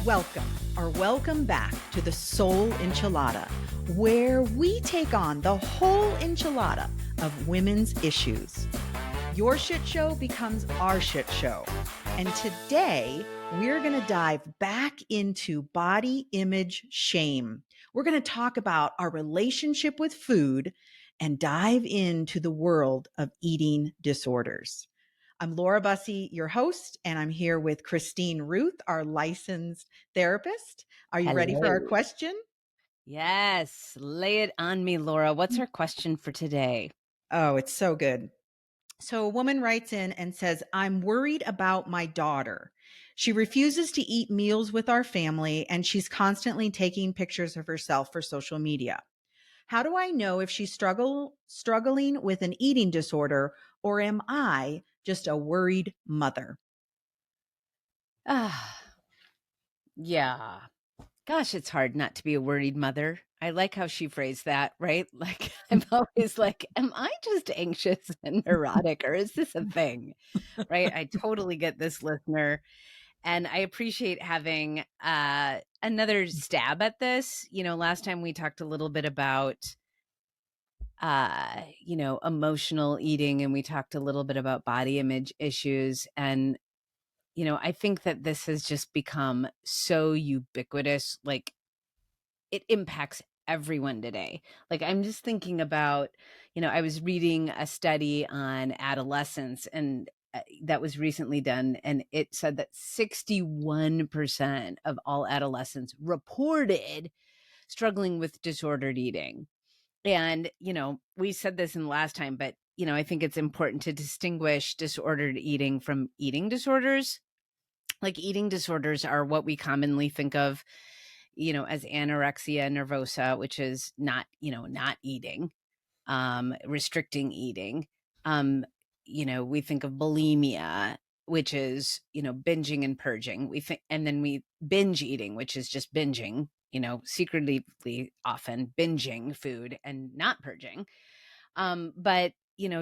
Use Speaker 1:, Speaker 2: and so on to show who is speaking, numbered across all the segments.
Speaker 1: Welcome back to the Soul Enchilada, where we take on the whole enchilada of women's issues. Your shit show becomes our shit show. And today, we're going to dive back into body image shame. We're going to talk about our relationship with food and dive into the world of eating disorders. I'm Laura Bussey, your host, and I'm here with Christine Ruth, our licensed therapist. Are you ready for our
Speaker 2: Hello.
Speaker 1: question?
Speaker 2: Yes, lay it on me, Laura. What's our question for today?
Speaker 1: Oh, it's so good. So a woman writes in and says, I'm worried about my daughter. She refuses to eat meals with our family, and she's constantly taking pictures of herself for social media. How do I know if she's struggling with an eating disorder, or am I just a worried mother?
Speaker 2: Ah, yeah. Gosh, it's hard not to be a worried mother. I like how she phrased that, right? Like, I'm always like, am I just anxious and neurotic, or is this a thing? Right? I totally get this, listener. And I appreciate having another stab at this. Last time we talked a little bit about emotional eating, and we talked a little bit about body image issues. And, I think that this has just become so ubiquitous. Like, it impacts everyone today. Like, I'm just thinking about, I was reading a study on adolescence, and that was recently done. And it said that 61% of all adolescents reported struggling with disordered eating. And, we said this in the last time, but, I think it's important to distinguish disordered eating from eating disorders. Like, eating disorders are what we commonly think of, as anorexia nervosa, which is not eating, restricting eating. We think of bulimia, which is, binging and purging. And then we binge eating, which is just binging, secretly often binging food and not purging. But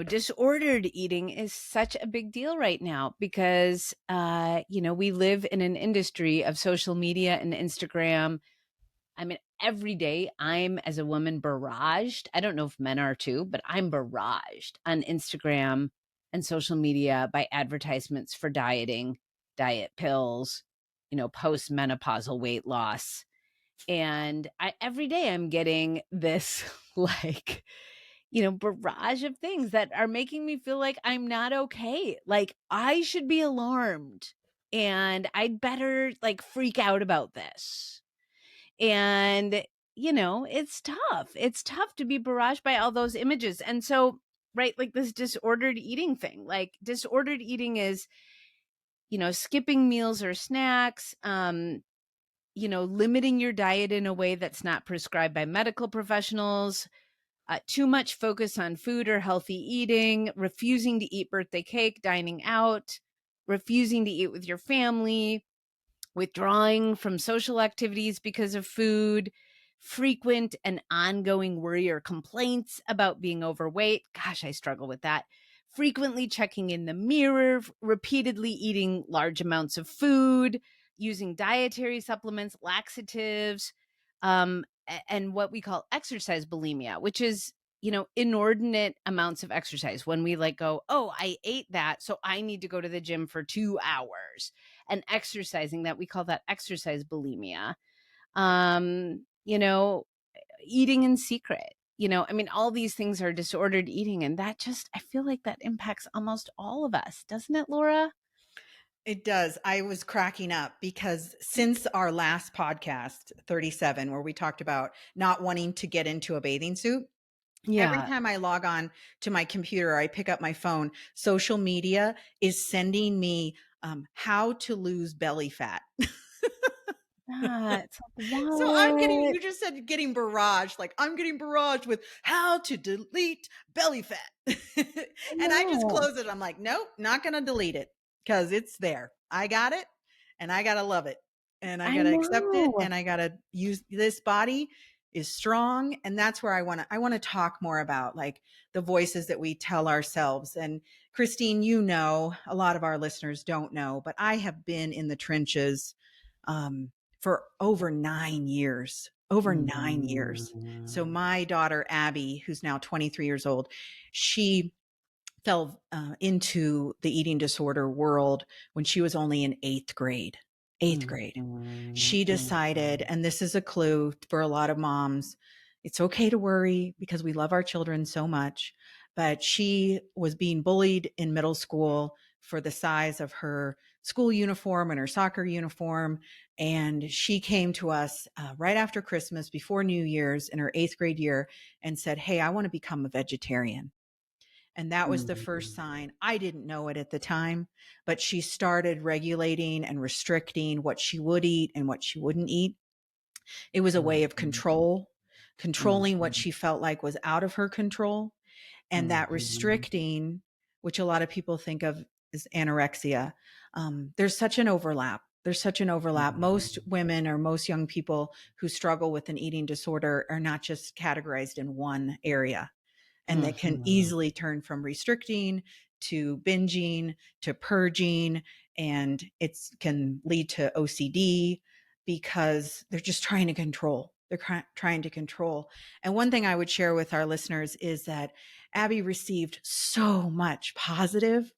Speaker 2: disordered eating is such a big deal right now because, we live in an industry of social media and Instagram. I mean, every day I'm, as a woman, barraged. I don't know if men are too, but I'm barraged on Instagram and social media by advertisements for dieting, diet pills, post-menopausal weight loss. And every day I'm getting this like, barrage of things that are making me feel like I'm not okay. Like, I should be alarmed and I'd better like freak out about this. And, it's tough. It's tough to be barraged by all those images. And so, right, like this disordered eating thing, like disordered eating is, skipping meals or snacks, limiting your diet in a way that's not prescribed by medical professionals, too much focus on food or healthy eating, refusing to eat birthday cake, dining out, refusing to eat with your family, withdrawing from social activities because of food, frequent and ongoing worry or complaints about being overweight. Gosh, I struggle with that. Frequently checking in the mirror, repeatedly eating large amounts of food, using dietary supplements, laxatives, and what we call exercise bulimia, which is, inordinate amounts of exercise. When we like go, oh, I ate that, so I need to go to the gym for 2 hours and exercising, that we call that exercise bulimia. Um, you know, Eating in secret. I mean, all these things are disordered eating, and that just, I feel like that impacts almost all of us, doesn't it, Laura?
Speaker 1: It does. I was cracking up because since our last podcast, 37, where we talked about not wanting to get into a bathing suit, every
Speaker 2: Yeah.
Speaker 1: time I log on to my computer, I pick up my phone, social media is sending me how to lose belly fat.
Speaker 2: Yeah, it's like,
Speaker 1: So I'm getting,
Speaker 2: what?
Speaker 1: you just said getting barraged, like I'm getting barraged with how to delete belly fat.
Speaker 2: I
Speaker 1: And I just
Speaker 2: know.
Speaker 1: close it. I'm like, nope, not going to delete it because it's there. I got it and I got to love it and I
Speaker 2: I
Speaker 1: got to accept it
Speaker 2: know.
Speaker 1: and I got to use this body is strong. And that's where I want to talk more about like the voices that we tell ourselves. And Christine, a lot of our listeners don't know, but I have been in the trenches, for over 9 years. Over 9 years. So
Speaker 2: Mm,
Speaker 1: my daughter Abby, who's now 23 years old, she fell into the eating disorder world when she was only in eighth grade. Eighth
Speaker 2: mm,
Speaker 1: grade.
Speaker 2: mm,
Speaker 1: She
Speaker 2: mm,
Speaker 1: decided, and this is a clue for a lot of moms, it's okay to worry because we love our children so much. But she was being bullied in middle school for the size of her school uniform and her soccer uniform. And she came to us right after Christmas, before New Year's, in her eighth grade year, and said, "Hey, I want to become a vegetarian." And that was the first
Speaker 2: mm.
Speaker 1: sign. I didn't know it at the time, but she started regulating and restricting what she would eat and what she wouldn't eat. It was a way of
Speaker 2: Mhm,
Speaker 1: control, controlling what
Speaker 2: mhm,
Speaker 1: she felt like was out of her control. And that
Speaker 2: mhm.
Speaker 1: restricting, which a lot of people think of as anorexia, there's such an overlap. There's such an overlap. Most
Speaker 2: Mhm,
Speaker 1: women or most young people who struggle with an eating disorder are not just categorized in one area, and that can
Speaker 2: mhm.
Speaker 1: easily turn from restricting to binging to purging, and it can lead to OCD because they're just trying to control. They're trying to control. And one thing I would share with our listeners is that Abby received so much positive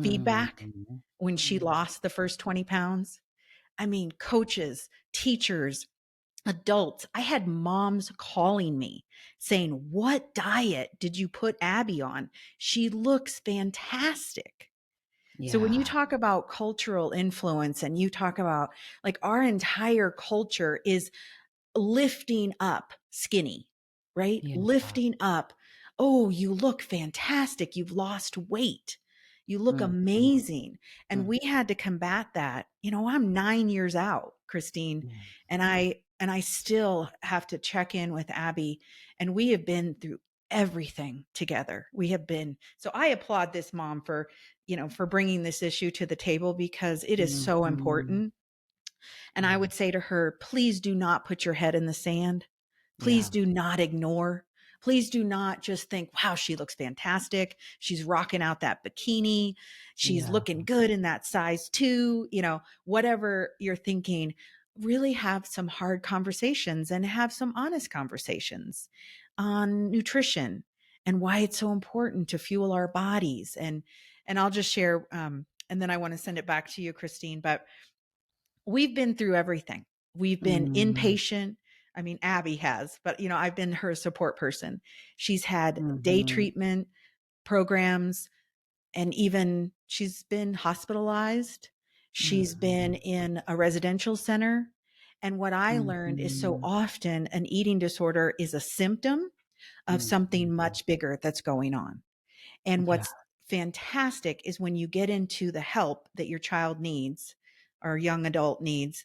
Speaker 1: feedback
Speaker 2: Mhm,
Speaker 1: when she
Speaker 2: mhm.
Speaker 1: lost the first 20 pounds. I mean, coaches, teachers, adults. I had moms calling me saying, "What diet did you put Abby on? She looks fantastic." So when you
Speaker 2: Yeah,
Speaker 1: talk about cultural influence and you talk about, like, our entire culture is lifting up skinny, right?
Speaker 2: yeah,
Speaker 1: Lifting up, "Oh, you look fantastic. You've lost weight. You look
Speaker 2: mhm, mhm,
Speaker 1: amazing." And we had to combat that. I'm 9 years out, Christine,
Speaker 2: yeah,
Speaker 1: and I still have to check in with Abby, and we have been through everything together. We have been. So I applaud this mom for bringing this issue to the table because it is so
Speaker 2: mhm,
Speaker 1: important. And I
Speaker 2: yeah,
Speaker 1: would say to her, please do not put your head in the sand. Please
Speaker 2: yeah,
Speaker 1: do not ignore. Please do not just think, wow, she looks fantastic. She's rocking out that bikini. She's
Speaker 2: yeah,
Speaker 1: looking good in that size too. Whatever you're thinking, really have some hard conversations and have some honest conversations on nutrition and why it's so important to fuel our bodies. And I'll just share, and then I want to send it back to you, Christine, but we've been through everything. We've been
Speaker 2: mm,
Speaker 1: inpatient. I mean, Abby has, but I've been her support person. She's had day
Speaker 2: mhm,
Speaker 1: treatment programs, and even she's been hospitalized. She's been
Speaker 2: mhm,
Speaker 1: in a residential center. And what I learned is so
Speaker 2: mhm,
Speaker 1: often an eating disorder is a symptom of something
Speaker 2: mhm.
Speaker 1: much bigger that's going on. And
Speaker 2: Yeah,
Speaker 1: what's fantastic is when you get into the help that your child needs or young adult needs,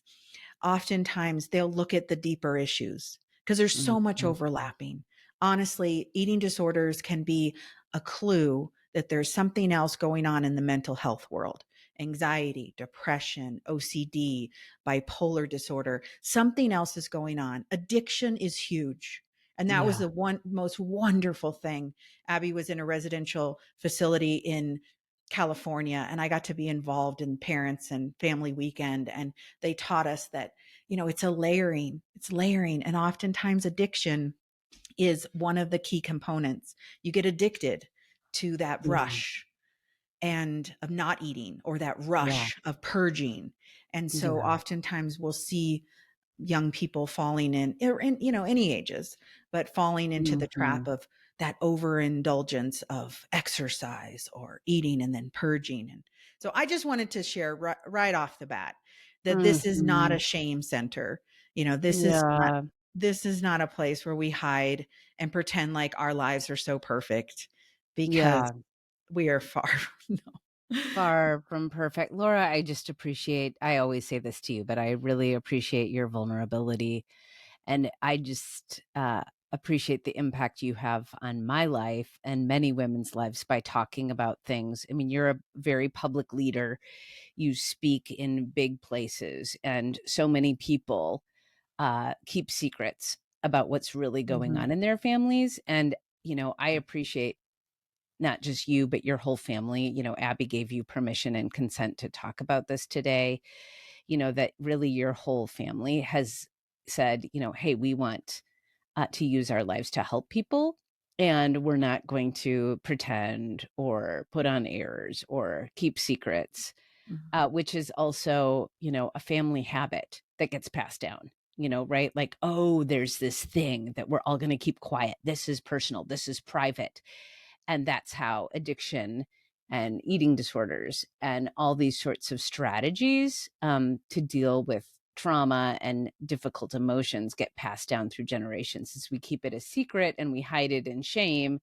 Speaker 1: oftentimes they'll look at the deeper issues because there's
Speaker 2: mhm,
Speaker 1: so much
Speaker 2: mhm.
Speaker 1: overlapping. Honestly, eating disorders can be a clue that there's something else going on in the mental health world. Anxiety, depression, OCD, bipolar disorder, something else is going on. Addiction is huge. And that was
Speaker 2: Yeah,
Speaker 1: the one most wonderful thing. Abby was in a residential facility in California, and I got to be involved in parents and family weekend. And they taught us that, it's layering. And oftentimes addiction is one of the key components. You get addicted to that
Speaker 2: yeah,
Speaker 1: rush and of not eating or that
Speaker 2: yeah,
Speaker 1: rush of purging. And so
Speaker 2: yeah,
Speaker 1: oftentimes we'll see young people falling in, or in, any ages, but falling into the trap
Speaker 2: mhm,
Speaker 1: of that overindulgence of exercise or eating and then purging. And so I just wanted to share right off the bat that this is not a
Speaker 2: mhm.
Speaker 1: shame center. This is not,
Speaker 2: Yeah,
Speaker 1: this is not a place where we hide and pretend like our lives are so perfect, because
Speaker 2: yeah.
Speaker 1: we are far. No.
Speaker 2: Far from perfect. Laura, I always say this to you, but I really appreciate your vulnerability. And I just appreciate the impact you have on my life and many women's lives by talking about things. I mean, you're a very public leader. You speak in big places, and so many people keep secrets about what's really going
Speaker 1: Mhm.
Speaker 2: on in their families. And, I appreciate not just you, but your whole family. Abby gave you permission and consent to talk about this today. that really your whole family has said, hey, we want to use our lives to help people. And we're not going to pretend or put on airs or keep secrets,
Speaker 1: Mhm.
Speaker 2: which is also, a family habit that gets passed down, right? Like, oh, there's this thing that we're all going to keep quiet. This is personal. This is private. And that's how addiction and eating disorders and all these sorts of strategies to deal with trauma and difficult emotions get passed down through generations, as we keep it a secret and we hide it in shame,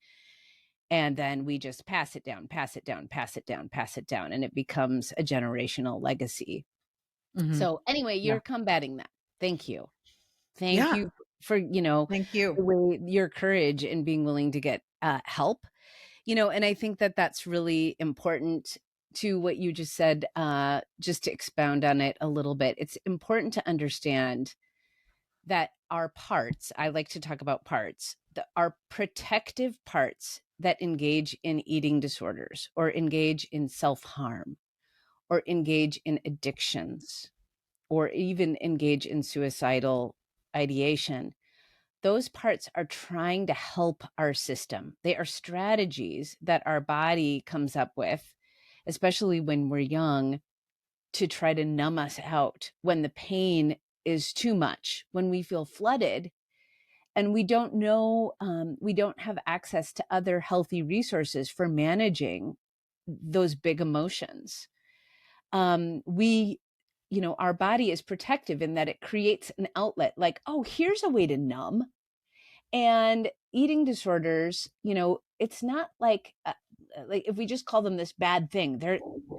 Speaker 2: and then we just pass it down, pass it down, pass it down, pass it down, and it becomes a generational legacy.
Speaker 1: Mhm.
Speaker 2: So anyway,
Speaker 1: Yeah.
Speaker 2: you're combating that. Thank you. Thank
Speaker 1: Yeah.
Speaker 2: you for
Speaker 1: Thank you.
Speaker 2: the way, your courage in being willing to get help. And I think that that's really important to what you just said, just to expound on it a little bit. It's important to understand that our parts, I like to talk about parts, our protective parts that engage in eating disorders or engage in self harm or engage in addictions or even engage in suicidal ideation, those parts are trying to help our system. They are strategies that our body comes up with, especially when we're young, to try to numb us out when the pain is too much, when we feel flooded and we don't know, we don't have access to other healthy resources for managing those big emotions. We, our body is protective in that it creates an outlet like, oh, here's a way to numb. And eating disorders, it's not like if we just call them this bad thing,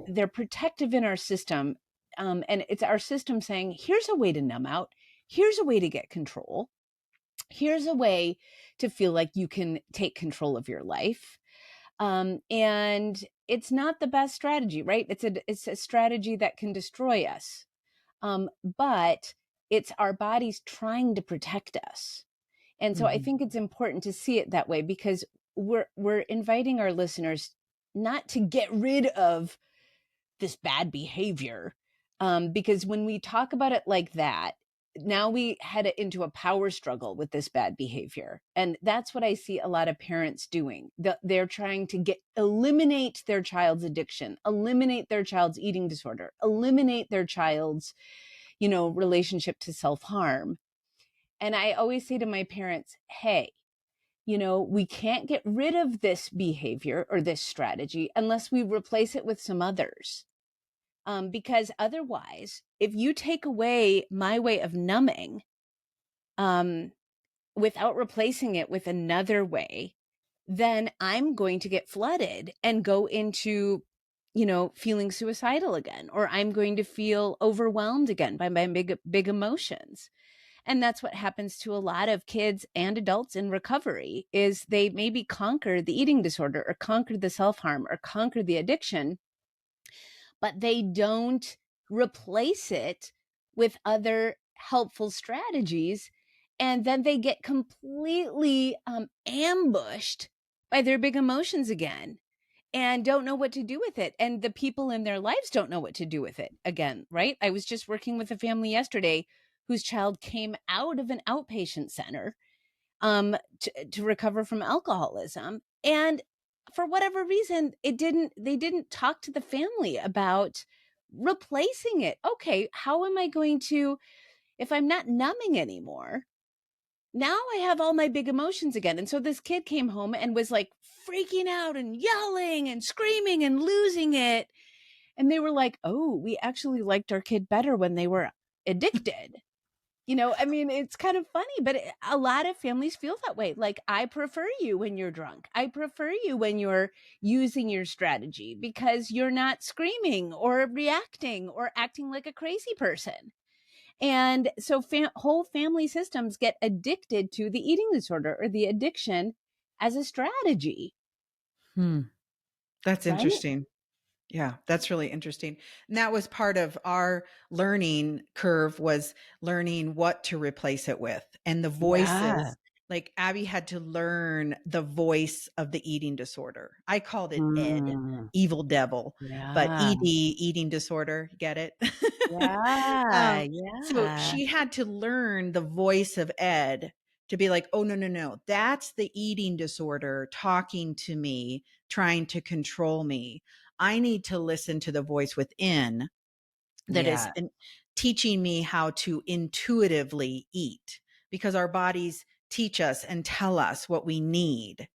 Speaker 2: they're protective in our system, and it's our system saying, here's a way to numb out, here's a way to get control, here's a way to feel like you can take control of your life. And it's not the best strategy, right? It's a strategy that can destroy us, but it's our bodies trying to protect us. And so I
Speaker 1: Mhm.
Speaker 2: think it's important to see it that way, because we're inviting our listeners not to get rid of this bad behavior. Because when we talk about it like that, now we head it into a power struggle with this bad behavior. And that's what I see a lot of parents doing. They're trying to eliminate their child's addiction, eliminate their child's eating disorder, eliminate their child's, relationship to self-harm. And I always say to my parents, hey, we can't get rid of this behavior or this strategy unless we replace it with some others. Because otherwise, if you take away my way of numbing, um, without replacing it with another way, then I'm going to get flooded and go into, feeling suicidal again, or I'm going to feel overwhelmed again by my big emotions. And that's what happens to a lot of kids and adults in recovery, is they maybe conquer the eating disorder or conquer the self-harm or conquer the addiction, but they don't replace it with other helpful strategies. And then they get completely ambushed by their big emotions again and don't know what to do with it. And the people in their lives don't know what to do with it again, right? I was just working with a family yesterday whose child came out of an outpatient center to recover from alcoholism. And for whatever reason, they didn't talk to the family about replacing it. Okay, how am I going to, if I'm not numbing anymore, now I have all my big emotions again. And so this kid came home and was like freaking out and yelling and screaming and losing it. And they were like, oh, we actually liked our kid better when they were addicted. I mean, it's kind of funny, but a lot of families feel that way. Like, I prefer you when you're drunk. I prefer you when you're using your strategy because you're not screaming or reacting or acting like a crazy person. And so whole family systems get addicted to the eating disorder or the addiction as a strategy,
Speaker 1: Hmm. That's
Speaker 2: right?
Speaker 1: interesting. Yeah, that's really interesting. And that was part of our learning curve, was learning what to replace it with. And the
Speaker 2: Yeah.
Speaker 1: voices, like Abby had to learn the voice of the eating disorder. I called it Ed,
Speaker 2: Mm,
Speaker 1: evil devil, but
Speaker 2: yeah.
Speaker 1: ED, eating disorder, get it?
Speaker 2: Yeah,
Speaker 1: So
Speaker 2: yeah.
Speaker 1: she had to learn the voice of Ed to be like, oh, no, no, no, that's the eating disorder talking to me, trying to control me. I need to listen to the voice within that is
Speaker 2: Yeah,
Speaker 1: teaching me how to intuitively eat, because our bodies teach us and tell us what we need.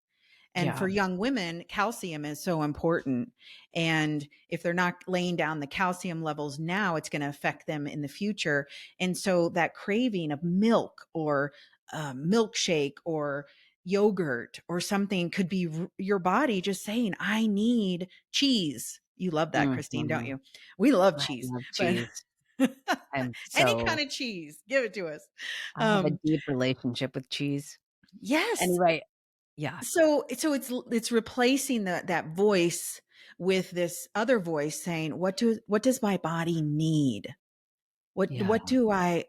Speaker 1: And
Speaker 2: yeah.
Speaker 1: for young women, calcium is so important. And if they're not laying down the calcium levels now, it's going to affect them in the future. And so that craving of milk or milkshake or yogurt or something could be your body just saying, I need cheese. You love that, Christine, don't
Speaker 2: Mhm.
Speaker 1: you? We love
Speaker 2: I
Speaker 1: cheese,
Speaker 2: love
Speaker 1: but
Speaker 2: cheese. I'm
Speaker 1: any
Speaker 2: so
Speaker 1: kind of cheese, give it to us.
Speaker 2: I have a
Speaker 1: Um,
Speaker 2: deep relationship with cheese.
Speaker 1: yes,
Speaker 2: Anyway, yeah,
Speaker 1: so it's replacing that voice with this other voice saying, what does my body need?
Speaker 2: yeah,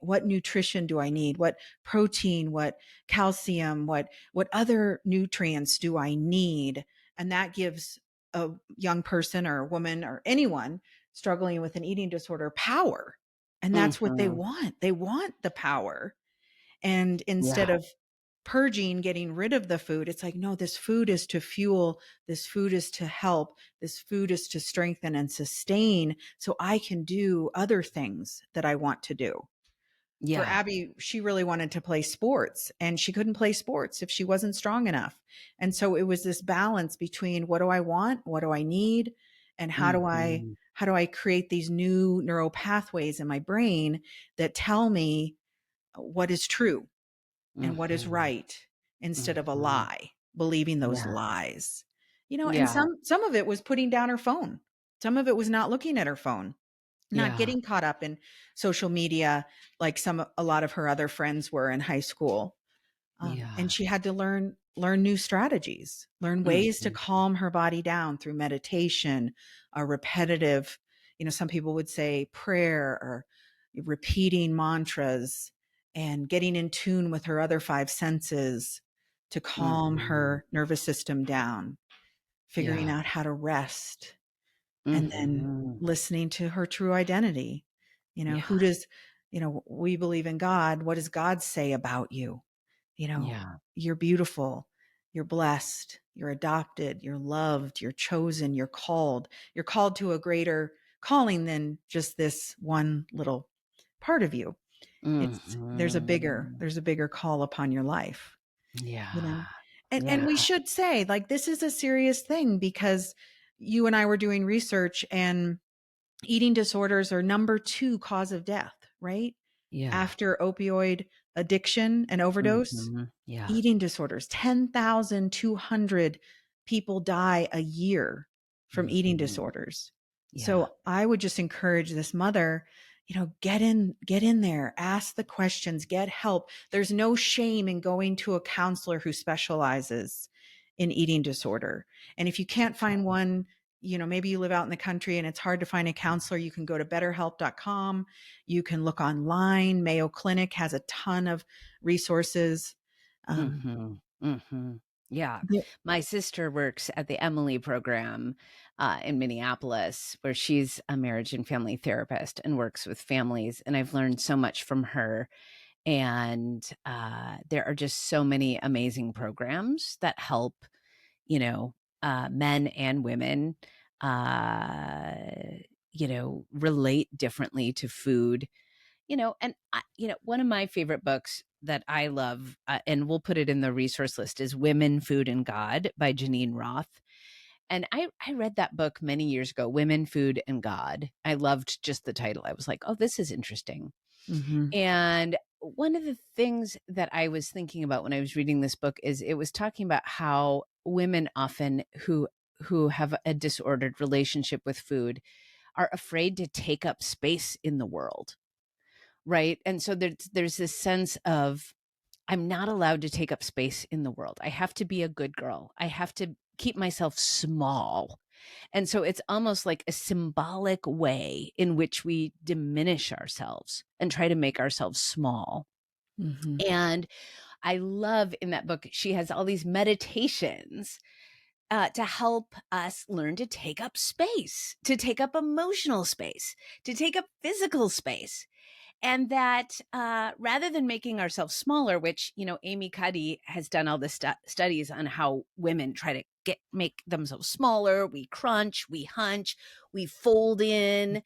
Speaker 1: What nutrition do I need? What protein, what calcium, what other nutrients do I need? And that gives a young person or a woman or anyone struggling with an eating disorder power. And that's what they
Speaker 2: mhm,
Speaker 1: want. They want the power. And instead
Speaker 2: yeah,
Speaker 1: of purging, getting rid of the food, it's like, no, this food is to fuel, this food is to help, this food is to strengthen and sustain so I can do other things that I want to do. For
Speaker 2: yeah,
Speaker 1: Abby, she really wanted to play sports and she couldn't play sports if she wasn't strong enough. And so it was this balance between what do I want? What do I need? And
Speaker 2: mhm,
Speaker 1: how do I create these new neural pathways in my brain that tell me what is true and what is
Speaker 2: mhm,
Speaker 1: right instead of a
Speaker 2: mhm,
Speaker 1: lie, believing those
Speaker 2: yeah,
Speaker 1: lies. And
Speaker 2: yeah,
Speaker 1: some of it was putting down her phone. Some of it was not looking at her phone, not
Speaker 2: yeah,
Speaker 1: getting caught up in social media like a lot of her other friends were in high school. And
Speaker 2: yeah,
Speaker 1: she had to learn new strategies, learn ways to
Speaker 2: mhm,
Speaker 1: calm her body down through meditation, a repetitive, some people would say prayer or repeating mantras and getting in tune with her other five senses to calm
Speaker 2: mhm,
Speaker 1: her nervous system down, figuring
Speaker 2: yeah,
Speaker 1: out how to rest, and then
Speaker 2: mhm,
Speaker 1: listening to her true identity.
Speaker 2: yeah,
Speaker 1: Who does, we believe in God. What does God say about you? You know,
Speaker 2: yeah,
Speaker 1: you're beautiful, you're blessed, you're adopted, you're loved, you're chosen, you're called. You're called to a greater calling than just this one little part of you. It's
Speaker 2: mhm,
Speaker 1: there's a bigger call upon your life, you know.
Speaker 2: yeah,
Speaker 1: And
Speaker 2: yeah,
Speaker 1: we should say like this is a serious thing because you and I were doing research and eating disorders are number 2 cause of death, right?
Speaker 2: yeah,
Speaker 1: After opioid addiction and overdose,
Speaker 2: mhm, yeah,
Speaker 1: eating disorders, 10,200 people die a year from eating
Speaker 2: mhm,
Speaker 1: disorders.
Speaker 2: yeah,
Speaker 1: So I would just encourage this mother, get in there, ask the questions, get help. There's no shame in going to a counselor who specializes in eating disorder. And if you can't
Speaker 2: that's
Speaker 1: find
Speaker 2: right.
Speaker 1: one, maybe you live out in the country and it's hard to find a counselor, you can go to betterhelp.com. You can look online. Mayo Clinic has a ton of resources. Um,
Speaker 2: Mhm, mhm. Yeah.
Speaker 1: the-
Speaker 2: My sister works at the Emily program, in Minneapolis, where she's a marriage and family therapist and works with families, and I've learned so much from her, and, there are just so many amazing programs that help, men and women, uh, relate differently to food. And one of my favorite books that I love, and we'll put it in the resource list, is Women, Food, and God by Janine Roth. And I read that book many years ago, Women, Food, and God. I loved just the title. I was like, oh, this is interesting.
Speaker 1: Mhm,
Speaker 2: And one of the things that I was thinking about when I was reading this book is it was talking about how women often who have a disordered relationship with food are afraid to take up space in the world. Right? And so there's this sense of I'm not allowed to take up space in the world. I have to be a good girl. I have to keep myself small. And so it's almost like a symbolic way in which we diminish ourselves and try to make ourselves small.
Speaker 1: mhm,
Speaker 2: And I love in that book, she has all these meditations to help us learn to take up space, to take up emotional space, to take up physical space. And that rather than making ourselves smaller, which, Amy Cuddy has done all the studies on how women try to make themselves smaller. We crunch, we hunch, we fold in,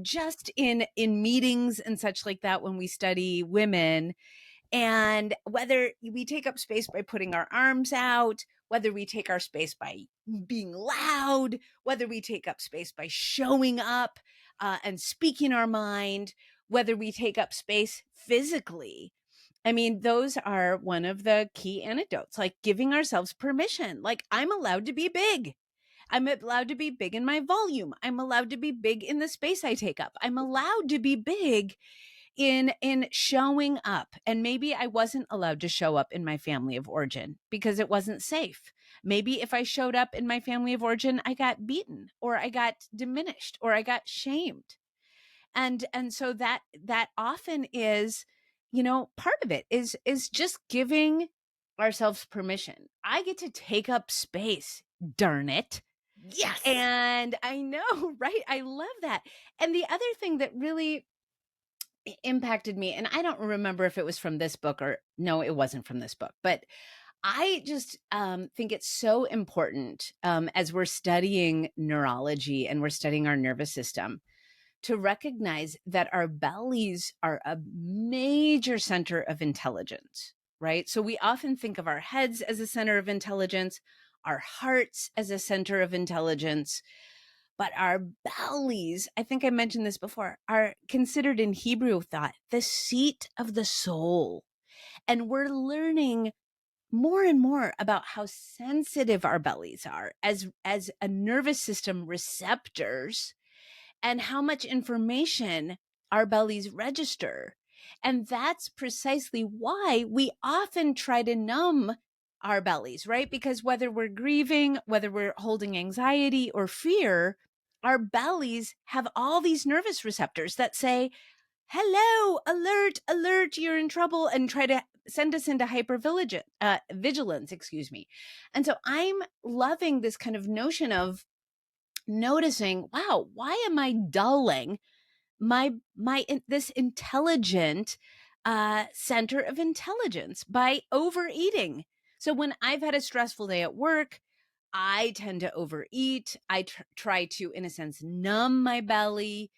Speaker 2: just in meetings and such like that when we study women. And whether we take up space by putting our arms out, whether we take our space by being loud, whether we take up space by showing up and speaking our mind, whether we take up space physically. I mean, those are one of the key antidotes, like giving ourselves permission. Like, I'm allowed to be big. I'm allowed to be big in my volume. I'm allowed to be big in the space I take up. I'm allowed to be big in showing up. And maybe I wasn't allowed to show up in my family of origin because it wasn't safe. Maybe if I showed up in my family of origin, I got beaten or I got diminished or I got shamed. And so that often is, part of it is just giving ourselves permission. I get to take up space, darn it.
Speaker 1: Yes.
Speaker 2: And I know, right? I love that. And the other thing that really impacted me, and I don't remember if it was from this book or no, it wasn't from this book, but I just think it's so important as we're studying neurology and we're studying our nervous system to recognize that our bellies are a major center of intelligence, right? So we often think of our heads as a center of intelligence, our hearts as a center of intelligence, but our bellies, I think I mentioned this before, are considered in Hebrew thought the seat of the soul. And we're learning more and more about how sensitive our bellies are as a nervous system receptors and how much information our bellies register. And that's precisely why we often try to numb our bellies, right? Because whether we're grieving, whether we're holding anxiety or fear, our bellies have all these nervous receptors that say, hello, alert, alert, you're in trouble, and try to send us into vigilance, excuse me. And so I'm loving this kind of notion of noticing, wow, why am I dulling this intelligent center of intelligence by overeating? So when I've had a stressful day at work, I tend to overeat. I try to, in a sense, numb my belly.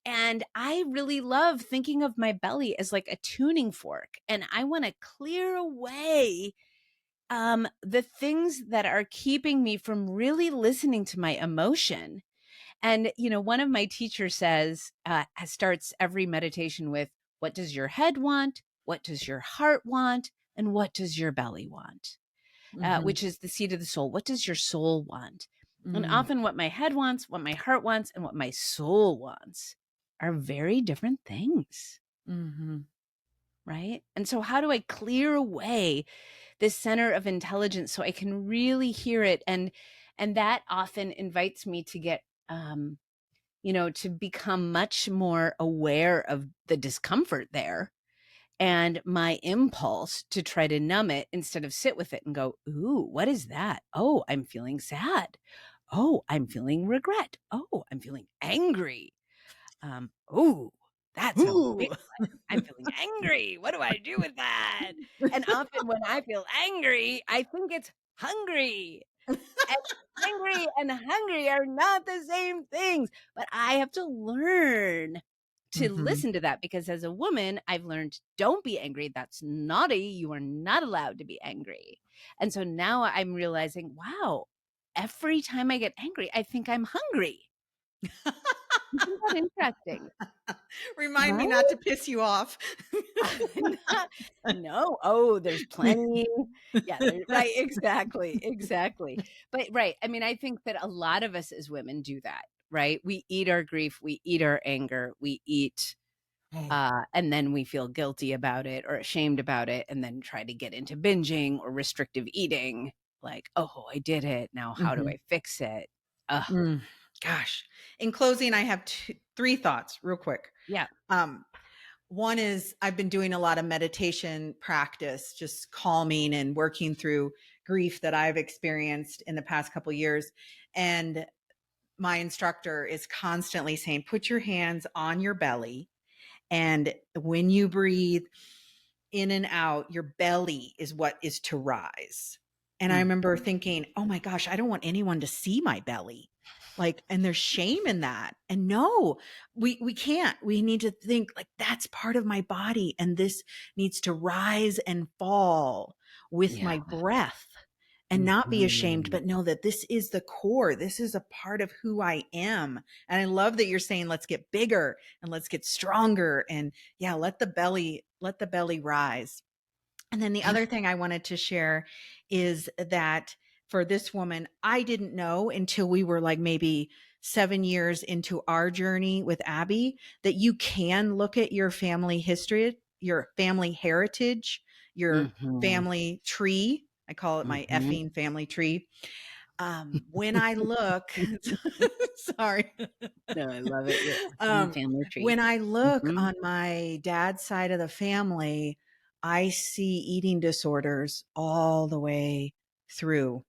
Speaker 2: And I really love thinking of my belly as like a tuning fork. And I want to clear away the things that are keeping me from really listening to my emotion. And, one of my teachers starts every meditation with, what does your head want? What does your heart want? And what does your belly want?
Speaker 1: Mm-hmm.
Speaker 2: Which is the seat of the soul. What does your soul want? And
Speaker 1: Mm-hmm.
Speaker 2: often what my head wants, what my heart wants, and what my soul wants are very different things.
Speaker 1: Mm-hmm.
Speaker 2: Right. And so how do I clear away this center of intelligence so I can really hear it? And that often invites me to get, to become much more aware of the discomfort there and my impulse to try to numb it instead of sit with it and go, ooh, what is that? Oh, I'm feeling sad. Oh, I'm feeling regret. Oh, I'm feeling angry. Oh, that's a big
Speaker 1: Ooh.
Speaker 2: one. I'm feeling angry. What do I do with that? And often when I feel angry, I think it's hungry. And angry and hungry are not the same things. But I have to learn to
Speaker 1: Mm-hmm.
Speaker 2: listen to that because as a woman, I've learned don't be angry. That's naughty. You are not allowed to be angry. And so now I'm realizing, wow, every time I get angry, I think I'm hungry. Isn't that interesting?
Speaker 1: Remind me not
Speaker 2: Right?
Speaker 1: to piss you off.
Speaker 2: No. Oh, there's plenty. Yeah, right, exactly, exactly. But right, I mean, I think that a lot of us as women do that, right? We eat our grief, we eat our anger, we eat,
Speaker 1: Hey.
Speaker 2: and then we feel guilty about it or ashamed about it, and then try to get into binging or restrictive eating. Like, oh, I did it. Now, how do
Speaker 1: Mm-hmm.
Speaker 2: I fix it? Ugh,
Speaker 1: Gosh. In closing, I have three thoughts real quick.
Speaker 2: yeah.
Speaker 1: Um, One is I've been doing a lot of meditation practice, just calming and working through grief that I've experienced in the past couple years. And my instructor is constantly saying, put your hands on your belly. And when you breathe in and out, your belly is what is to rise. And I
Speaker 2: Mm.
Speaker 1: remember thinking, oh my gosh, I don't want anyone to see my belly. Like, and there's shame in that. And no, we can't. We need to think like that's part of my body. And this needs to rise and fall with
Speaker 2: Yeah.
Speaker 1: my breath and not be ashamed,
Speaker 2: Mhm.
Speaker 1: but know that this is the core. This is a part of who I am. And I love that you're saying, let's get bigger and let's get stronger. And yeah, let the belly rise. And then the other thing I wanted to share is that for this woman, I didn't know until we were like maybe 7 years into our journey with Abby that you can look at your family history, your family heritage, your
Speaker 2: Mhm.
Speaker 1: family tree. I call it my
Speaker 2: Mhm.
Speaker 1: effing family tree. When I look, sorry.
Speaker 2: No, I love it. Your effing
Speaker 1: um,
Speaker 2: family tree.
Speaker 1: when I look
Speaker 2: Mhm.
Speaker 1: on my dad's side of the family, I see eating disorders all the way through.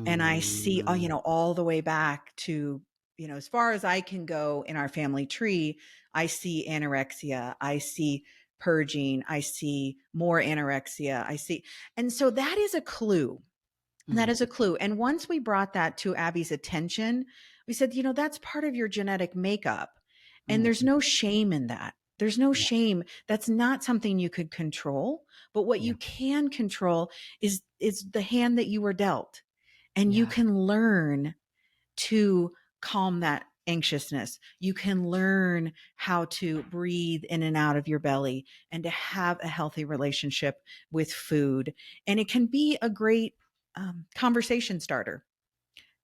Speaker 1: And I see,
Speaker 2: Mm.
Speaker 1: all the way back to, as far as I can go in our family tree, I see anorexia. I see purging. I see more anorexia. And so that is a clue. That
Speaker 2: Mm.
Speaker 1: is a clue. And once we brought that to Abby's attention, we said, that's part of your genetic makeup. And there's
Speaker 2: Mhm.
Speaker 1: no shame in that. There's no
Speaker 2: Yeah,
Speaker 1: shame. That's not something you could control. But what
Speaker 2: yeah,
Speaker 1: you can control is the hand that you were dealt. And you
Speaker 2: yeah.
Speaker 1: can learn to calm that anxiousness. You can learn how to breathe in and out of your belly and to have a healthy relationship with food. And it can be a great conversation starter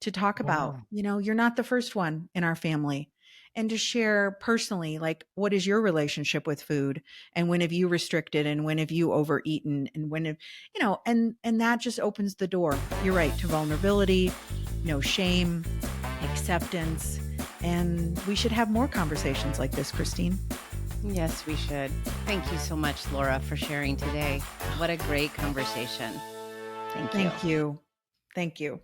Speaker 1: to talk about,
Speaker 2: Yeah.
Speaker 1: you're not the first one in our family. And to share personally, like, what is your relationship with food? And when have you restricted? And when have you overeaten? And when have, and that just opens the door. You're right, to vulnerability, no shame, acceptance. And we should have more conversations like this, Christine.
Speaker 2: Yes, we should. Thank you so much, Laura, for sharing today. What a great conversation. Thank you.
Speaker 1: Thank you. Thank you.